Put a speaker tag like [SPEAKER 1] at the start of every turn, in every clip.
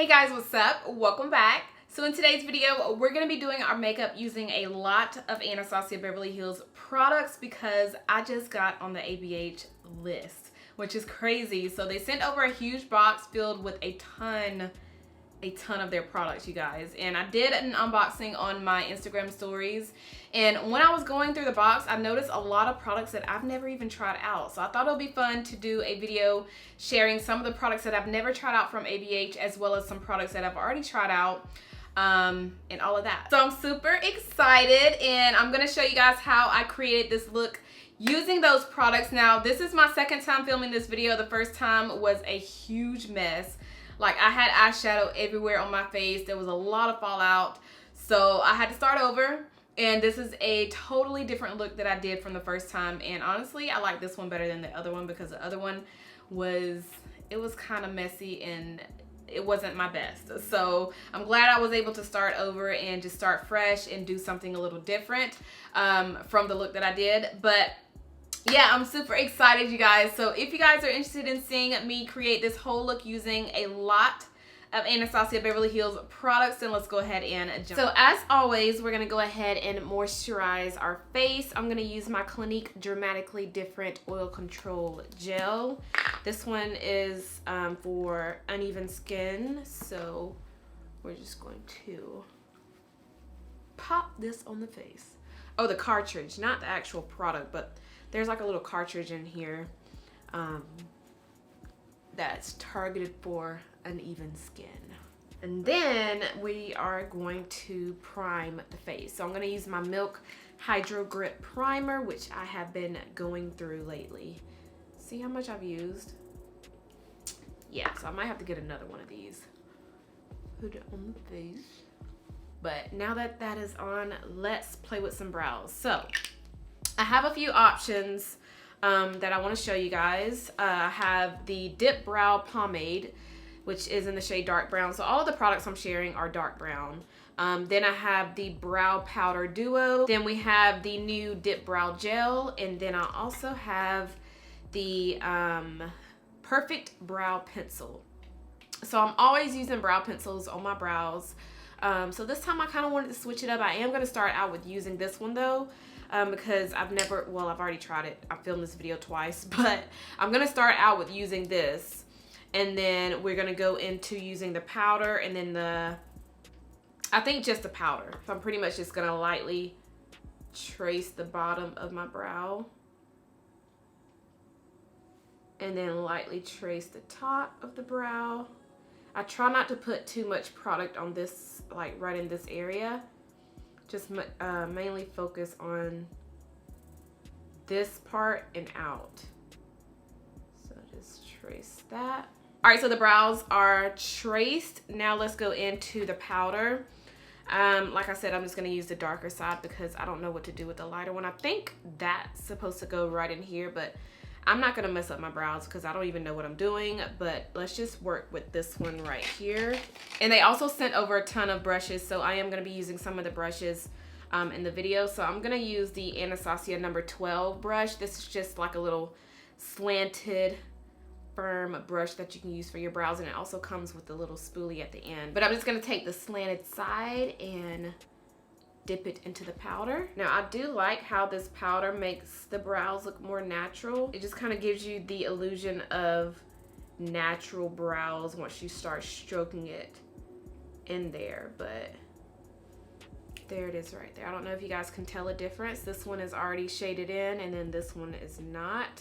[SPEAKER 1] Hey guys, what's up? Welcome back. So in today's video, we're going to be doing our makeup using a lot of Anastasia Beverly Hills products because I just got on the ABH list, which is crazy. So they sent over a huge box filled with a ton of their products, you guys. And I did an unboxing on my Instagram stories. And when I was going through the box, I noticed a lot of products that I've never even tried out. So I thought it would be fun to do a video sharing some of the products that I've never tried out from ABH, as well as some products that I've already tried out, and all of that. So I'm super excited, and I'm gonna show you guys how I created this look using those products. Now, this is my second time filming this video. The first time was a huge mess. Like, I had eyeshadow everywhere on my face. There was a lot of fallout. So I had to start over. And this is a totally different look that I did from the first time. And honestly, I like this one better than the other one because the other one was kind of messy and it wasn't my best. So I'm glad I was able to start over and just start fresh and do something a little different from the look that I did. But yeah, I'm super excited, you guys. So if you guys are interested in seeing me create this whole look using a lot of Anastasia Beverly Hills products, then let's go ahead and jump. So as always, we're gonna go ahead and moisturize our face. I'm gonna use my Clinique Dramatically Different Oil Control Gel. This one is for uneven skin, so we're just going to pop this on the face. Oh, the cartridge, not the actual product, but there's like a little cartridge in here that's targeted for uneven skin. And then we are going to prime the face. So I'm gonna use my Milk Hydro Grip Primer, which I have been going through lately. See how much I've used? Yeah, so I might have to get another one of these. Put it on the face. But now that that is on, let's play with some brows. So I have a few options that I want to show you guys. I have the Dipbrow pomade, which is in the shade dark brown. So all of the products I'm sharing are dark brown. Then I have the brow powder duo. Then we have the new Dipbrow gel, and then I also have the perfect brow pencil. So I'm always using brow pencils on my brows. So this time I kind of wanted to switch it up. I am going to start out with using this one though. Because I've already tried it. I filmed this video twice, but I'm gonna start out with using this, and then we're gonna go into using the powder, and then I think just the powder. So I'm pretty much just gonna lightly trace the bottom of my brow, and then lightly trace the top of the brow. I try not to put too much product on this, like right in this area. Just mainly focus on this part and out. So just trace that. All right, so the brows are traced. Now let's go into the powder. Like I said, I'm just gonna use the darker side because I don't know what to do with the lighter one. I think that's supposed to go right in here, but I'm not gonna mess up my brows because I don't even know what I'm doing, but let's just work with this one right here. And they also sent over a ton of brushes, so I am gonna be using some of the brushes in the video. So I'm gonna use the Anastasia number 12 brush. This is just like a little slanted, firm brush that you can use for your brows, and it also comes with a little spoolie at the end. But I'm just gonna take the slanted side and dip it into the powder. Now I do like how this powder makes the brows look more natural. It just kind of gives you the illusion of natural brows once you start stroking it in there. But there it is right there. I don't know if you guys can tell a difference. This one is already shaded in, and then this one is not.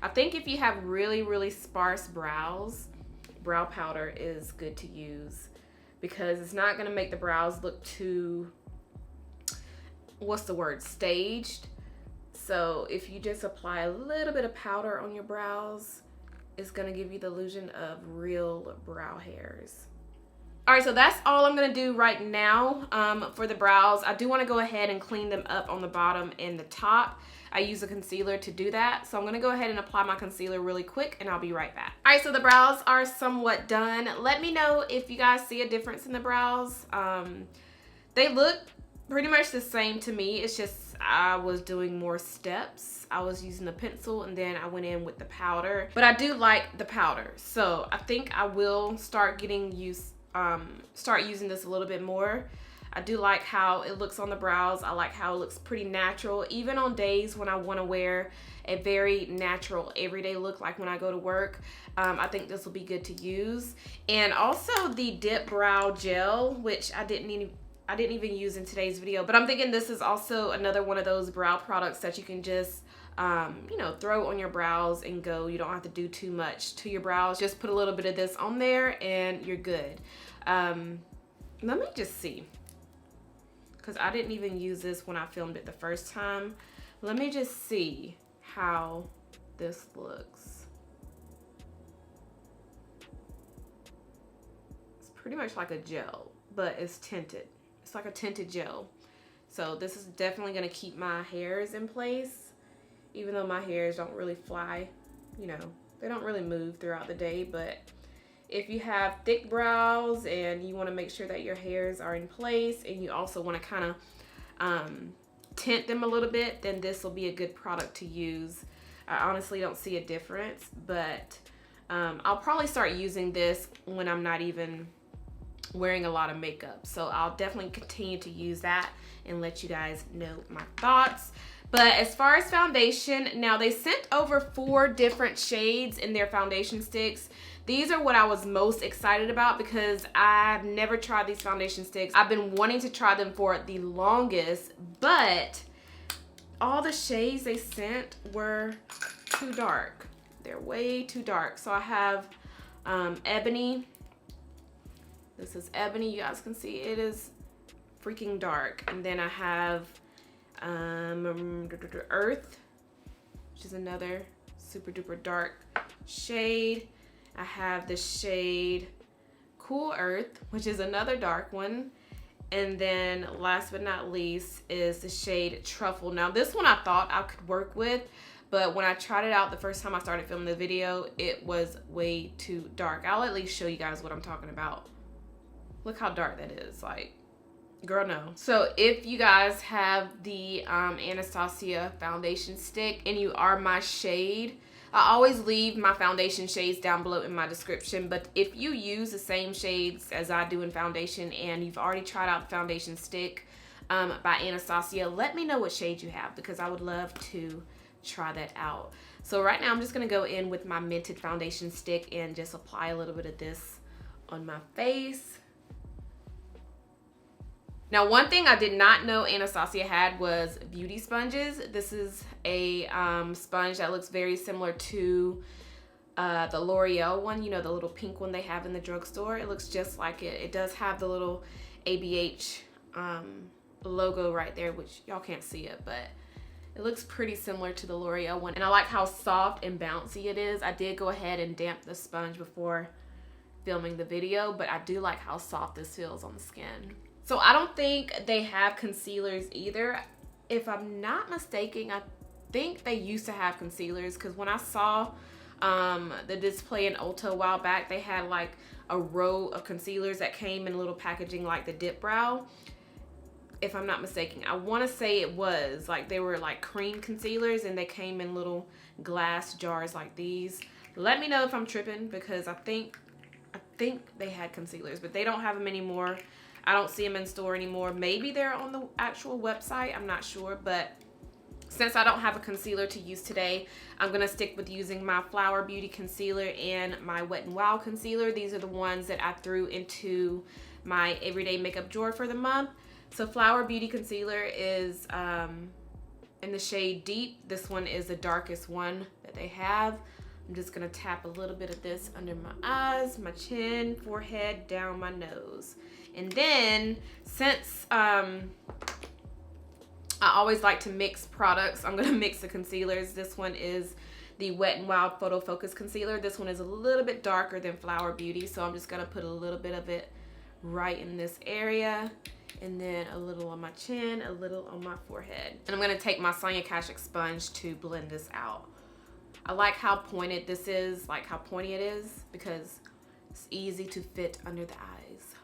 [SPEAKER 1] I think if you have really sparse brows, brow powder is good to use because it's not gonna make the brows look too, what's the word, staged. So if you just apply a little bit of powder on your brows, it's gonna give you the illusion of real brow hairs. All right, so that's all I'm gonna do right now for the brows. I do wanna go ahead and clean them up on the bottom and the top. I use a concealer to do that. So I'm gonna go ahead and apply my concealer really quick, and I'll be right back. All right, so the brows are somewhat done. Let me know if you guys see a difference in the brows. They look pretty much the same to me. It's just I was doing more steps. I was using the pencil and then I went in with the powder. But I do like the powder. So I think I will start getting used start using this a little bit more. I do like how it looks on the brows. I like how it looks pretty natural, even on days when I want to wear a very natural everyday look, like when I go to work. I think this will be good to use. And also the Dipbrow gel, which I didn't even use in today's video, but I'm thinking this is also another one of those brow products that you can just you know, throw on your brows and go. You don't have to do too much to your brows. Just put a little bit of this on there and you're good. Let me just see, because I didn't even use this when I filmed it the first time. Let me just see how this looks. It's pretty much like a gel, but it's tinted. It's like a tinted gel. So this is definitely gonna keep my hairs in place, even though my hairs don't really fly, you know, they don't really move throughout the day. But if you have thick brows and you wanna make sure that your hairs are in place and you also wanna kind of tint them a little bit, then this will be a good product to use. I honestly don't see a difference, but I'll probably start using this when I'm not even wearing a lot of makeup. So I'll definitely continue to use that and let you guys know my thoughts. But as far as foundation, now they sent over 4 different shades in their foundation sticks. These are what I was most excited about because I've never tried these foundation sticks. I've been wanting to try them for the longest, but all the shades they sent were too dark. They're way too dark. So I have Ebony. This is Ebony. You guys can see it is freaking dark. And then I have Earth, which is another super duper dark shade. I have the shade Cool Earth, which is another dark one. And then last but not least is the shade Truffle. Now this one I thought I could work with, but when I tried it out the first time I started filming the video, it was way too dark. I'll at least show you guys what I'm talking about. Look how dark that is, like, girl, no. So if you guys have the Anastasia foundation stick and you are my shade, I always leave my foundation shades down below in my description, but if you use the same shades as I do in foundation and you've already tried out the foundation stick by Anastasia, let me know what shade you have because I would love to try that out. So right now I'm just gonna go in with my Mented foundation stick and just apply a little bit of this on my face. Now, one thing I did not know Anastasia had was beauty sponges. This is a sponge that looks very similar to the L'Oreal one, you know, the little pink one they have in the drugstore. It looks just like it. It does have the little ABH logo right there, which y'all can't see it, but it looks pretty similar to the L'Oreal one. And I like how soft and bouncy it is. I did go ahead and damp the sponge before filming the video, but I do like how soft this feels on the skin. So I don't think they have concealers either. If I'm not mistaken, I think they used to have concealers because when I saw the display in Ulta a while back, they had like a row of concealers that came in little packaging like the Dipbrow. If I'm not mistaken, I want to say it was like they were like cream concealers and they came in little glass jars like these. Let me know if I'm tripping because I think they had concealers, but they don't have them anymore. I don't see them in store anymore. Maybe they're on the actual website, I'm not sure, but since I don't have a concealer to use today, I'm gonna stick with using my Flower Beauty concealer and my Wet n Wild concealer. These are the ones that I threw into my everyday makeup drawer for the month. So Flower Beauty concealer is in the shade Deep. This one is the darkest one that they have. I'm just gonna tap a little bit of this under my eyes, my chin, forehead, down my nose. And then, since I always like to mix products, I'm gonna mix the concealers. This one is the Wet n Wild Photo Focus Concealer. This one is a little bit darker than Flower Beauty, so I'm just gonna put a little bit of it right in this area, and then a little on my chin, a little on my forehead. And I'm gonna take my Sonia Kashuk sponge to blend this out. I like how pointed this is, like how pointy it is, because it's easy to fit under the eyes.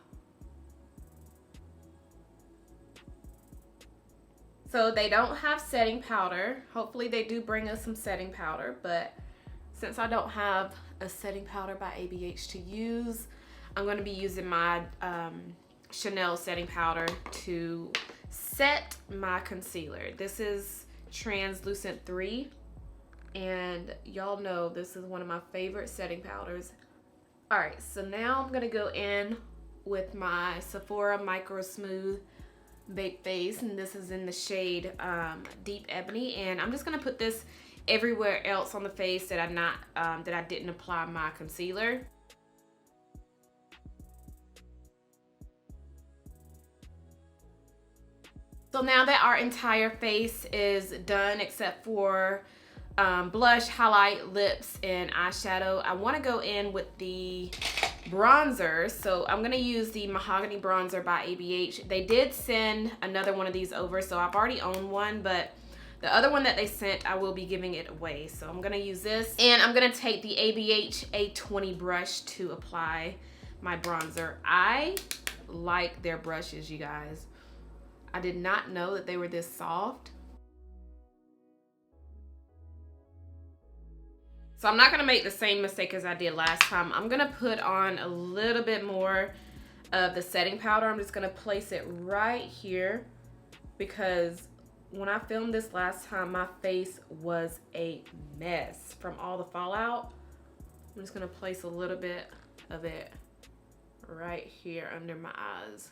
[SPEAKER 1] So they don't have setting powder. Hopefully they do bring us some setting powder, but since I don't have a setting powder by ABH to use, I'm going to be using my Chanel setting powder to set my concealer. This is Translucent 3, and y'all know this is one of my favorite setting powders. All right, so now I'm gonna go in with my Sephora Micro Smooth Baked Face, and this is in the shade Deep Ebony, and I'm just gonna put this everywhere else on the face that I didn't apply my concealer. So now that our entire face is done except for blush, highlight, lips, and eyeshadow, I want to go in with the bronzer. So I'm going to use the Mahogany Bronzer by ABH. They did send another one of these over, so I've already owned one, but the other one that they sent, I will be giving it away. So I'm going to use this, and I'm going to take the ABH A20 brush to apply my bronzer. I like their brushes, you guys. I did not know that they were this soft. So I'm not gonna make the same mistake as I did last time. I'm gonna put on a little bit more of the setting powder. I'm just gonna place it right here because when I filmed this last time, my face was a mess from all the fallout. I'm just gonna place a little bit of it right here under my eyes.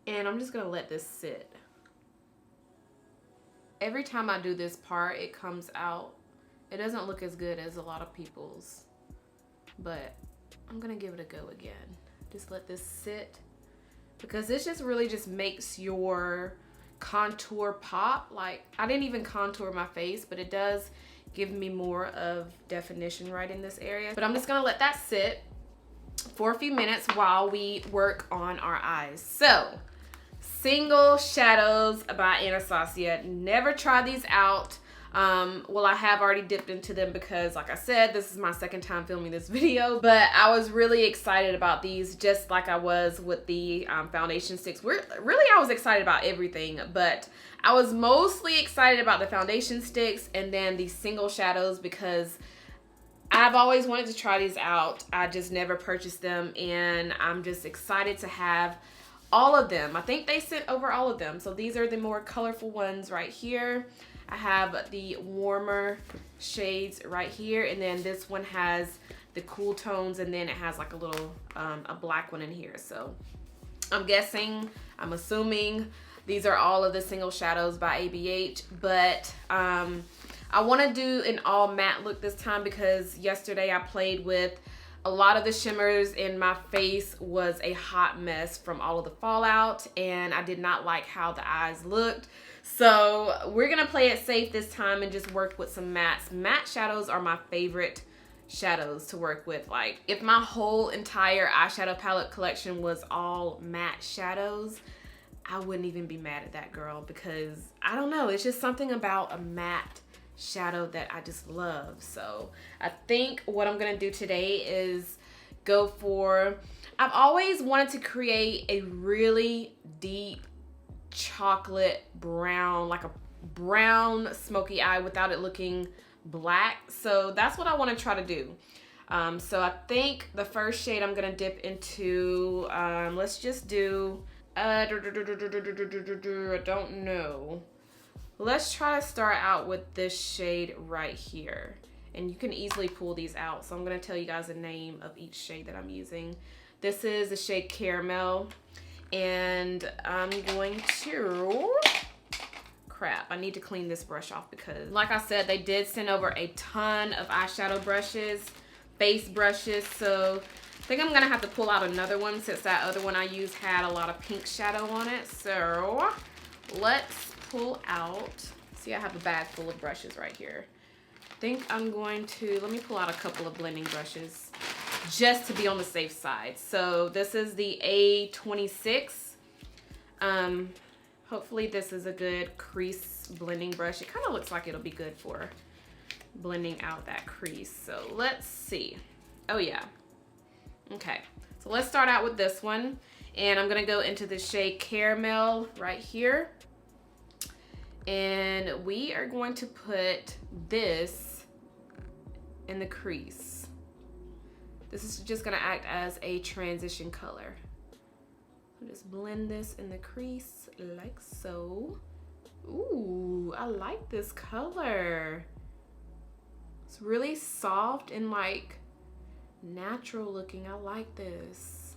[SPEAKER 1] And I'm just gonna let this sit. Every time I do this part, it comes out. It doesn't look as good as a lot of people's, but I'm gonna give it a go again. Just let this sit because this just really just makes your contour pop. Like, I didn't even contour my face, but it does give me more of definition right in this area. But I'm just gonna let that sit for a few minutes while we work on our eyes. So, Single Shadows by Anastasia. Never tried these out. Well, I have already dipped into them because, like I said, this is my second time filming this video, but I was really excited about these, just like I was with the foundation sticks. Really, I was excited about everything, but I was mostly excited about the foundation sticks and then the Single Shadows because I've always wanted to try these out. I just never purchased them, and I'm just excited to have all of them. I think they sent over all of them. So these are the more colorful ones right here. I have the warmer shades right here, and then this one has the cool tones, and then it has like a little a black one in here. So I'm assuming these are all of the Single Shadows by ABH, but I want to do an all matte look this time because yesterday I played with a lot of the shimmers and my face was a hot mess from all of the fallout, and I did not like how the eyes looked. So we're gonna play it safe this time and just work with some mattes. Matte shadows are my favorite shadows to work with. Like, if my whole entire eyeshadow palette collection was all matte shadows, I wouldn't even be mad at that, girl, because I don't know, it's just something about a matte shadow that I just love. So I think what I'm gonna do today is go for, I've always wanted to create a really deep chocolate brown, like a brown smoky eye without it looking black. So that's what I want to try to do. So I think the first shade I'm gonna dip into, let's just do I don't know. Let's try to start out with this shade right here. And you can easily pull these out. So I'm going to tell you guys the name of each shade that I'm using. This is the shade Caramel. And I'm going to... Crap, I need to clean this brush off because, like I said, they did send over a ton of eyeshadow brushes, face brushes. So I think I'm going to have to pull out another one since that other one I used had a lot of pink shadow on it. So let's pull out, see, I have a bag full of brushes right here. I think I'm going to, let me pull out a couple of blending brushes just to be on the safe side. So this is the A26. Hopefully this is a good crease blending brush. It kind of looks like it'll be good for blending out that crease. So let's see. Oh yeah. Okay, so let's start out with this one. And I'm gonna go into the shade Caramel right here. And we are going to put this in the crease. This is just gonna act as a transition color. So just blend this in the crease like so. Ooh, I like this color. It's really soft and like natural looking. I like this.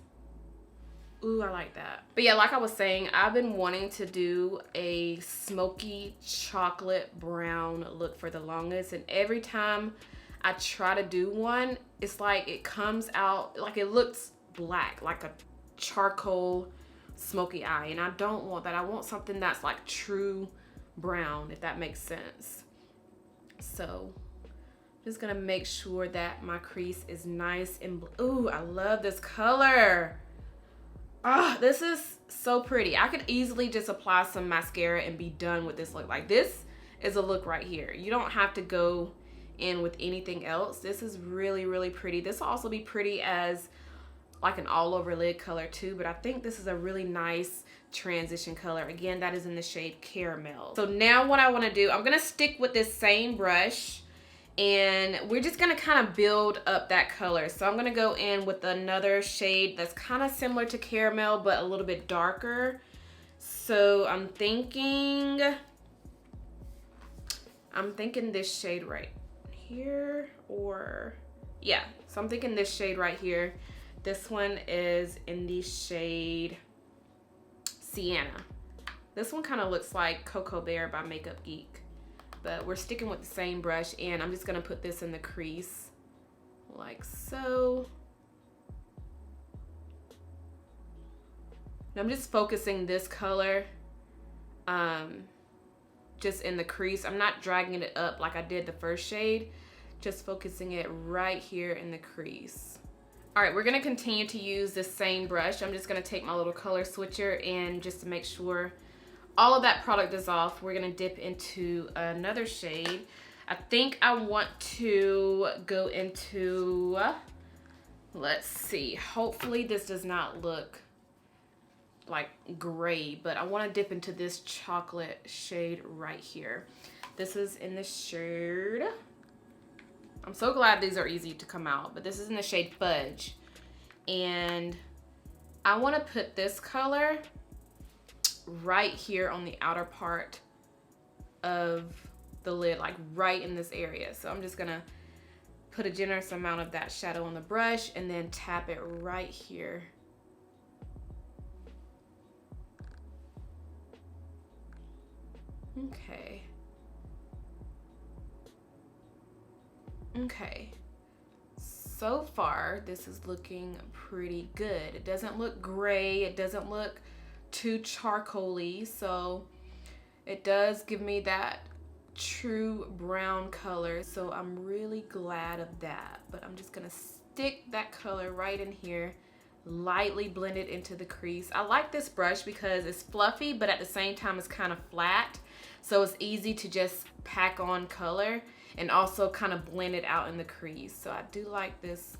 [SPEAKER 1] Ooh, I like that. But yeah, like I was saying, I've been wanting to do a smoky chocolate brown look for the longest, and every time I try to do one, it's like it comes out like it looks black, like a charcoal smoky eye, and I don't want that. I want something that's like true brown, if that makes sense. So I'm just gonna make sure that my crease is nice and ooh, I love this color. Ah, this is so pretty. I could easily just apply some mascara and be done with this look. Like, this is a look right here. You don't have to go in with anything else. This is really, really pretty. This will also be pretty as like an all over lid color too, but I think this is a really nice transition color. Again, that is in the shade Caramel. So now what I want to do, I'm going to stick with this same brush, and we're just going to kind of build up that color. So I'm going to go in with another shade that's kind of similar to Caramel, but a little bit darker. So I'm thinking this shade right here, or yeah, so I'm thinking this shade right here. This one is in the shade Sienna. This one kind of looks like Cocoa Bear by Makeup Geek, but we're sticking with the same brush, and I'm just gonna put this in the crease like so. And I'm just focusing this color just in the crease. I'm not dragging it up like I did the first shade, just focusing it right here in the crease. All right, we're gonna continue to use the same brush. I'm just gonna take my little color switcher, and just to make sure all of that product is off, we're gonna dip into another shade. I think I want to go into, let's see, hopefully this does not look like gray, but I wanna dip into this chocolate shade right here. This is in the shade, I'm so glad these are easy to come out, but this is in the shade Fudge. And I want to put this color right here on the outer part of the lid, like right in this area. So I'm just going to put a generous amount of that shadow on the brush and then tap it right here. Okay. Okay, so far this is looking pretty good. It doesn't look gray, it doesn't look too charcoaly, so it does give me that true brown color, so I'm really glad of that. But I'm just gonna stick that color right in here, lightly blend it into the crease. I like this brush because it's fluffy, but at the same time it's kind of flat, so it's easy to just pack on color and also kind of blend it out in the crease. So I do like this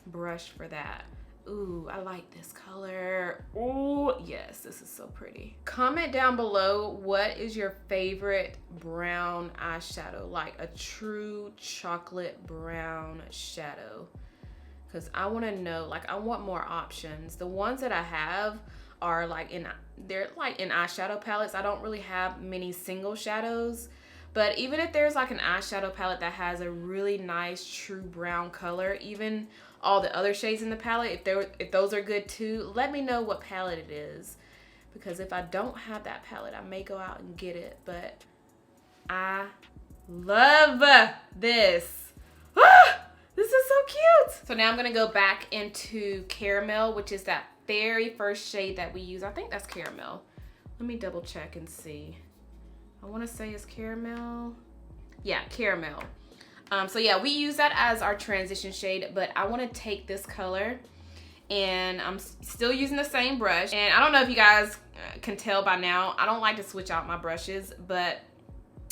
[SPEAKER 1] brush for that. Ooh, I like this color. Ooh, yes, this is so pretty. Comment down below, what is your favorite brown eyeshadow? Like a true chocolate brown shadow. Because I want to know, like, I want more options. The ones that I have are like they're like in eyeshadow palettes. I don't really have many single shadows. But even if there's like an eyeshadow palette that has a really nice true brown color, even all the other shades in the palette, if those are good too, let me know what palette it is. Because if I don't have that palette, I may go out and get it. But I love this. Ah, this is so cute. So now I'm going to go back into Caramel, which is that very first shade that we use. I think that's Caramel. Let me double check and see. I want to say it's Caramel. Yeah, Caramel. So yeah, we use that as our transition shade, but I want to take this color, and I'm still using the same brush. And I don't know if you guys can tell by now, I don't like to switch out my brushes, but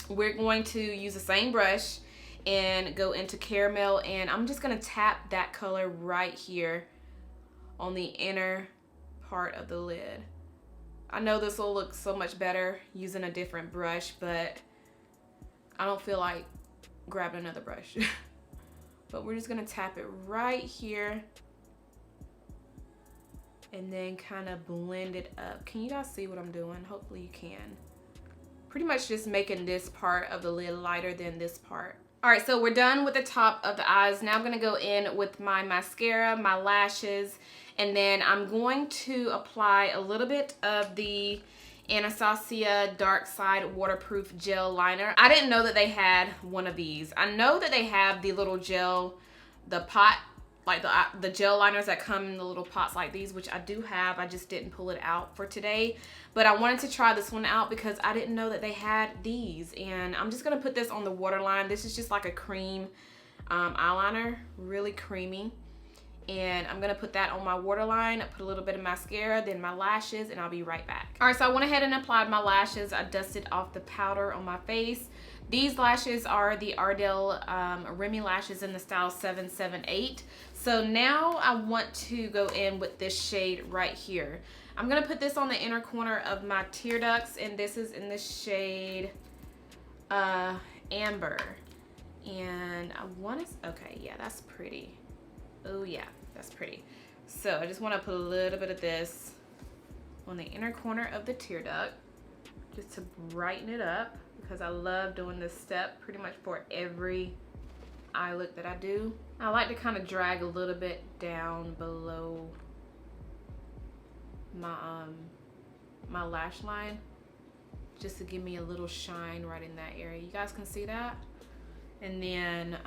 [SPEAKER 1] we're going to use the same brush and go into Caramel, and I'm just going to tap that color right here on the inner part of the lid. I know this will look so much better using a different brush, but I don't feel like grabbing another brush. but we're just gonna tap it right here and then kind of blend it up. Can you guys see what I'm doing? Hopefully you can. Pretty much just making this part of the lid lighter than this part. All right, so we're done with the top of the eyes. Now I'm gonna go in with my mascara, my lashes, and then I'm going to apply a little bit of the Anastasia Dark Side Waterproof Gel Liner. I didn't know that they had one of these. I know that they have the little gel, the pot, like the gel liners that come in the little pots like these, which I do have. I just didn't pull it out for today. But I wanted to try this one out because I didn't know that they had these. And I'm just gonna put this on the waterline. This is just like a cream eyeliner, really creamy. And I'm gonna put that on my waterline, put a little bit of mascara, then my lashes, and I'll be right back. All right, so I went ahead and applied my lashes. I dusted off the powder on my face. These lashes are the Ardell Remy lashes in the style 778. So now I want to go in with this shade right here. I'm gonna put this on the inner corner of my tear ducts, and this is in the shade Amber. And I want to, okay, yeah, that's pretty. Oh yeah, that's pretty. So I just want to put a little bit of this on the inner corner of the tear duct just to brighten it up, because I love doing this step pretty much for every eye look that I do. I like to kind of drag a little bit down below my my lash line just to give me a little shine right in that area. You guys can see that? And then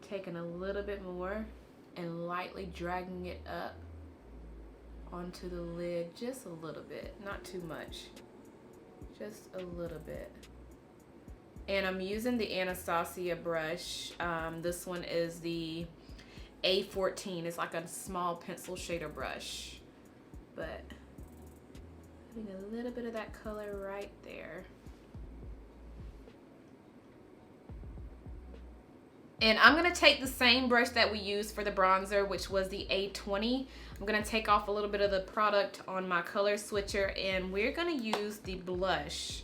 [SPEAKER 1] taking a little bit more and lightly dragging it up onto the lid just a little bit, not too much, just a little bit. And I'm using the Anastasia brush. This one is the A14. It's like a small pencil shader brush, but putting a little bit of that color right there. And I'm gonna take the same brush that we used for the bronzer, which was the A20. I'm gonna take off a little bit of the product on my color switcher, and we're gonna use the blush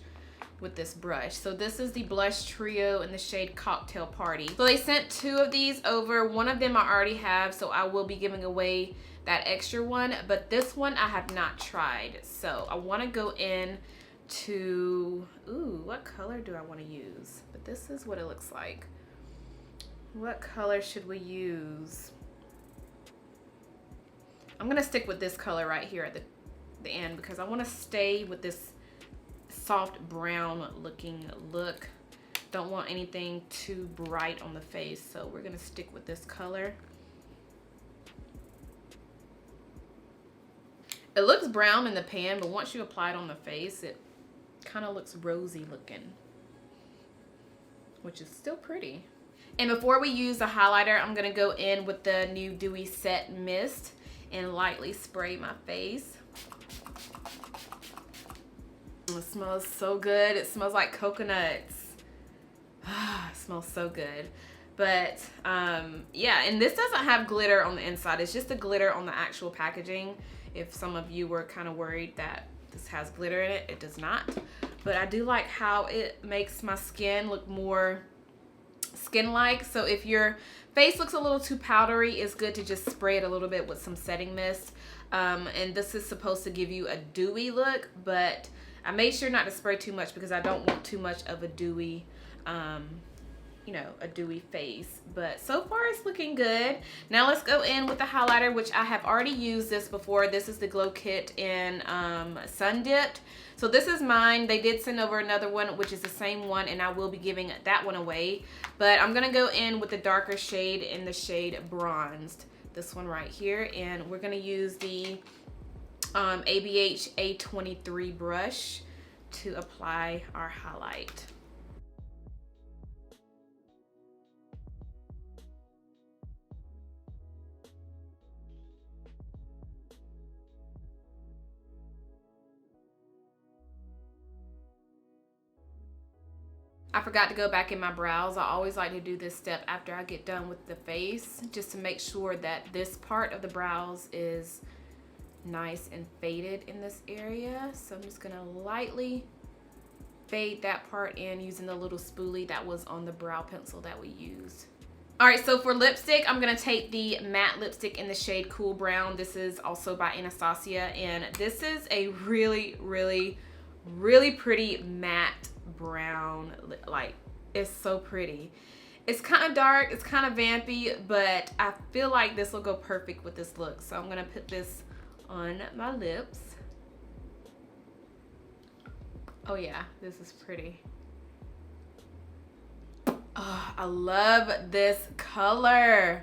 [SPEAKER 1] with this brush. So this is the blush trio in the shade Cocktail Party. So they sent 2 of these over. One of them I already have, so I will be giving away that extra one, but this one I have not tried. So I wanna go in to, ooh, what color do I wanna use? But this is what it looks like. What color should we use? I'm gonna stick with this color right here at the end, because I wanna stay with this soft brown looking look. Don't want anything too bright on the face, so we're gonna stick with this color. It looks brown in the pan, but once you apply it on the face, it kind of looks rosy looking, which is still pretty. And before we use the highlighter, I'm gonna go in with the new Dewy Set Mist and lightly spray my face. It smells so good. It smells like coconuts. It smells so good. But yeah, and this doesn't have glitter on the inside. It's just the glitter on the actual packaging. If some of you were kind of worried that this has glitter in it, it does not. But I do like how it makes my skin look more skin-like. So if your face looks a little too powdery, it's good to just spray it a little bit with some setting mist. And this is supposed to give you a dewy look, but I made sure not to spray too much because I don't want too much of a dewy, you know, a dewy face. But so far it's looking good. Now let's go in with the highlighter, which I have already used this before. This is the Glow Kit in Sun Dipped. So this is mine. They did send over another one, which is the same one, and I will be giving that one away. But I'm gonna go in with the darker shade in the shade Bronzed. This one right here, and we're gonna use the ABH A23 brush to apply our highlight. I forgot to go back in my brows. I always like to do this step after I get done with the face, just to make sure that this part of the brows is nice and faded in this area. So I'm just gonna lightly fade that part in using the little spoolie that was on the brow pencil that we used. All right, so for lipstick, I'm gonna take the matte lipstick in the shade Cool Brown. This is also by Anastasia, and this is a really, really, really pretty matte brown. Like, it's so pretty. It's kind of dark, it's kind of vampy, but I feel like this will go perfect with this look. So I'm gonna put this on my lips. Oh yeah, this is pretty. Oh, I love this color.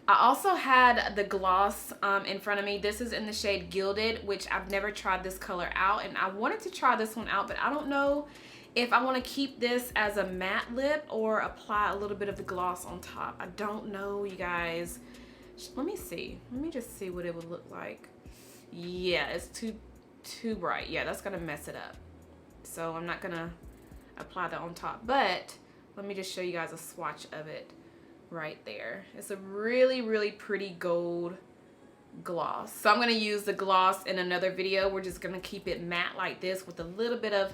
[SPEAKER 1] I also had the gloss in front of me. This is in the shade Gilded, which I've never tried this color out, and I wanted to try this one out, but I don't know if I want to keep this as a matte lip or apply a little bit of the gloss on top. I don't know, you guys. Let me see. Let me just see what it would look like. Yeah, it's too bright. Yeah, that's gonna mess it up. So I'm not gonna apply that on top, but let me just show you guys a swatch of it right there. It's a really, really pretty gold gloss. So I'm gonna use the gloss in another video. We're just gonna keep it matte like this with a little bit of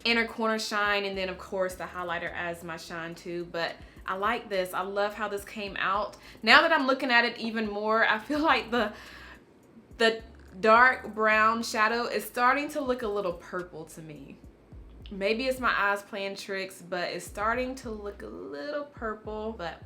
[SPEAKER 1] inner corner shine, and then of course the highlighter as my shine too. But I like this. I love how this came out. Now that I'm looking at it even more, I feel like the dark brown shadow is starting to look a little purple to me. Maybe it's my eyes playing tricks, but it's starting to look a little purple. But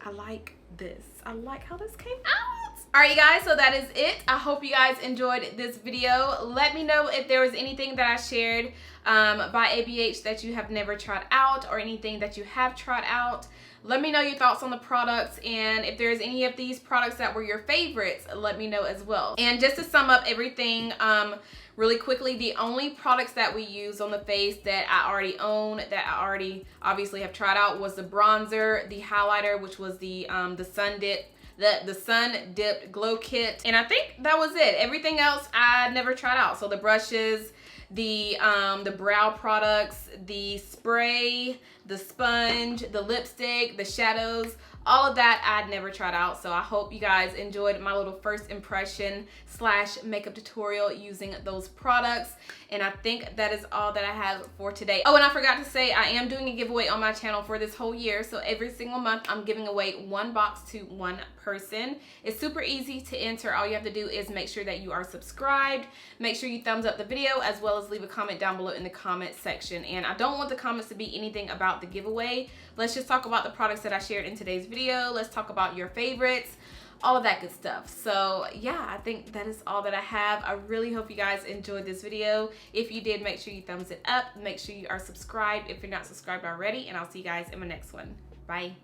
[SPEAKER 1] I like this. I like how this came out. All right, you guys, so that is it. I hope you guys enjoyed this video. Let me know if there was anything that I shared by ABH that you have never tried out, or anything that you have tried out. Let me know your thoughts on the products, and if there's any of these products that were your favorites, let me know as well. And just to sum up everything really quickly, the only products that we use on the face that I already own, that I already obviously have tried out, was the bronzer, the highlighter, which was the Sun Dipped Glow Kit, and I think that was it. Everything else I never tried out. So the brushes, the brow products, the spray, the sponge, the lipstick, the shadows, all of that I'd never tried out. So I hope you guys enjoyed my little first impression / makeup tutorial using those products. And I think that is all that I have for today. Oh, and I forgot to say, I am doing a giveaway on my channel for this whole year. So every single month I'm giving away one box to one person. It's super easy to enter. All you have to do is make sure that you are subscribed. Make sure you thumbs up the video, as well as leave a comment down below in the comment section. And I don't want the comments to be anything about the giveaway. Let's just talk about the products that I shared in today's video. Let's talk about your favorites, all of that good stuff. So yeah, I think that is all that I have. I really hope you guys enjoyed this video. If you did, make sure you thumbs it up. Make sure you are subscribed if you're not subscribed already, and I'll see you guys in my next one. Bye.